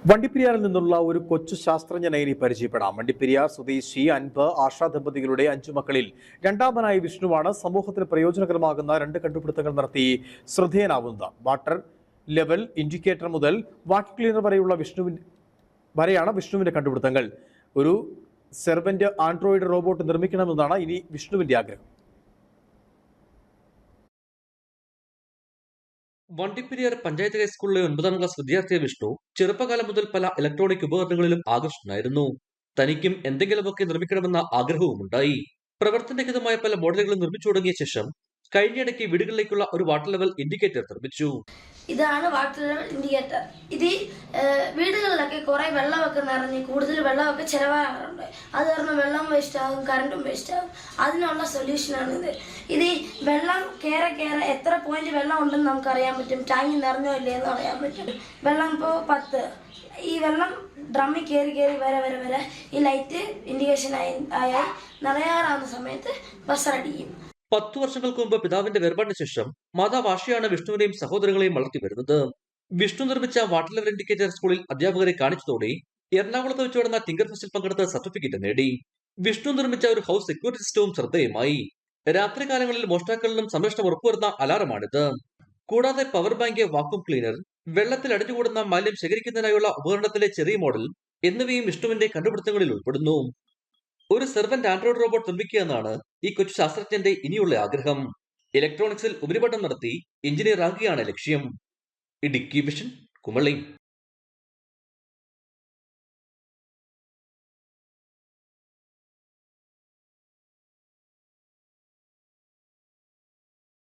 വണ്ടിപ്പെരിയാറിൽ നിന്നുള്ള ഒരു കൊച്ചു ശാസ്ത്രജ്ഞനെ ഇനി പരിചയപ്പെടാം. വണ്ടിപ്പെരിയാർ സ്വദേശി അൻപ് ആശാ ദമ്പതികളുടെ 5 മക്കളിൽ രണ്ടാമനായ വിഷ്ണുവാണ് സമൂഹത്തിന് പ്രയോജനകരമാകുന്ന 2 കണ്ടുപിടുത്തങ്ങൾ നടത്തി ശ്രദ്ധേയനാവുന്നത്. വാട്ടർ ലെവൽ ഇൻഡിക്കേറ്റർ മുതൽ വാക്യൂം ക്ലീനർ വരെയാണ് വിഷ്ണുവിന്റെ കണ്ടുപിടുത്തങ്ങൾ. ഒരു സെർവന്റ് ആൻഡ്രോയിഡ് റോബോട്ട് നിർമ്മിക്കണമെന്നാണ് ഇനി വിഷ്ണുവിന്റെ ആഗ്രഹം. വണ്ടിപ്പെരിയാർ പഞ്ചായത്ത് ഹൈസ്കൂളിലെ 9ാം ക്ലാസ് വിദ്യാർത്ഥിയായ വിഷ്ണു ചെറുപ്പകാലം മുതൽ പല ഇലക്ട്രോണിക് ഉപകരണങ്ങളിലും ആകർഷണനായിരുന്നു. തനിക്കും എന്തെങ്കിലുമൊക്കെ നിർമ്മിക്കണമെന്ന ആഗ്രഹവുമുണ്ടായി. പ്രവർത്തനരഹിതമായ പല മോഡലുകളും നിർമ്മിച്ചു തുടങ്ങിയ ശേഷം കഴിഞ്ഞിടയ്ക്ക് വീടുകളിലേക്കുള്ള ഒരു വാട്ടർ ലെവൽ ഇൻഡിക്കേറ്റർ നിർമ്മിച്ചു. ഇതാണ് വാട്ടർ ലെവൽ ഇൻഡിക്കേറ്റർ. ഇത് വീടുകളിലൊക്കെ കുറെ വെള്ളമൊക്കെ നിറഞ്ഞ് കൂടുതൽ വെള്ളമൊക്കെ ചിലവാകാറുണ്ട്. അത് കാരണം വെള്ളം വേസ്റ്റ് ആകും, കറണ്ടും വേസ്റ്റ് ആകും. അതിനുള്ള സൊല്യൂഷനാണിത്. ഇത് വെള്ളം കയറെ എത്ര പോയിന്റ് വെള്ളം ഉണ്ടെന്ന് നമുക്ക് അറിയാൻ പറ്റും. ടാങ്കി നിറഞ്ഞോ ഇല്ലേ എന്ന് അറിയാൻ പറ്റും. വെള്ളം ഇപ്പോൾ 10, ഈ വെള്ളം ഡ്രമ്മിൽ കയറി വരെ ഈ ലൈറ്റ് ഇൻഡിക്കേഷൻ ആയി നിറയാറാവുന്ന സമയത്ത് ബസറടിക്കും. 10 വർഷങ്ങൾക്ക് മുമ്പ് പിതാവിന്റെ വേർപാടിന് ശേഷം മാതാവ് ആശയാണ് വിഷ്ണുവിനെയും സഹോദരങ്ങളെയും വളർത്തി വരുന്നത്. വിഷ്ണു നിർമ്മിച്ച വാട്ടർ ലെവൽ ഇൻഡിക്കേറ്റർ സ്കൂളിൽ അധ്യാപകരെ കാണിച്ചതോടെ എറണാകുളത്ത് വെച്ച് നടന്ന ടിങ്കർ ഫെസ്റ്റിൽ പങ്കെടുത്ത സർട്ടിഫിക്കറ്റ് നേടി. വിഷ്ണു നിർമ്മിച്ച ഒരു ഹൗസ് സെക്യൂരിറ്റി സിസ്റ്റവും ശ്രദ്ധേയമായി. രാത്രികാലങ്ങളിൽ മോഷ്ടാക്കളിലും സംരക്ഷണം ഉറപ്പുവരുന്ന അലാറമാണിത്. കൂടാതെ പവർ ബാങ്ക്, വാക്യൂം ക്ലീനർ, വെള്ളത്തിൽ അടിഞ്ഞുകൂടുന്ന മാലിന്യം ശേഖരിക്കുന്നതിനായുള്ള ഉപകരണത്തിലെ ചെറിയ മോഡൽ എന്നിവയും വിഷ്ണുവിന്റെ കണ്ടുപിടുത്തങ്ങളിൽ ഉൾപ്പെടുന്നു. ഒരു സെർവന്റ് ആൻഡ്രോയിഡ് റോബോട്ട് നിർമ്മിക്കുക എന്നാണ് ഈ കൊച്ചു ശാസ്ത്രജ്ഞന്റെ ഇനിയുള്ള ആഗ്രഹം. ഇലക്ട്രോണിക്സിൽ ഉപരിപഠനം നടത്തി എഞ്ചിനീയർ ആകുകയാണ് ലക്ഷ്യം. ഇടുക്കി വിഷൻ, കുമളി.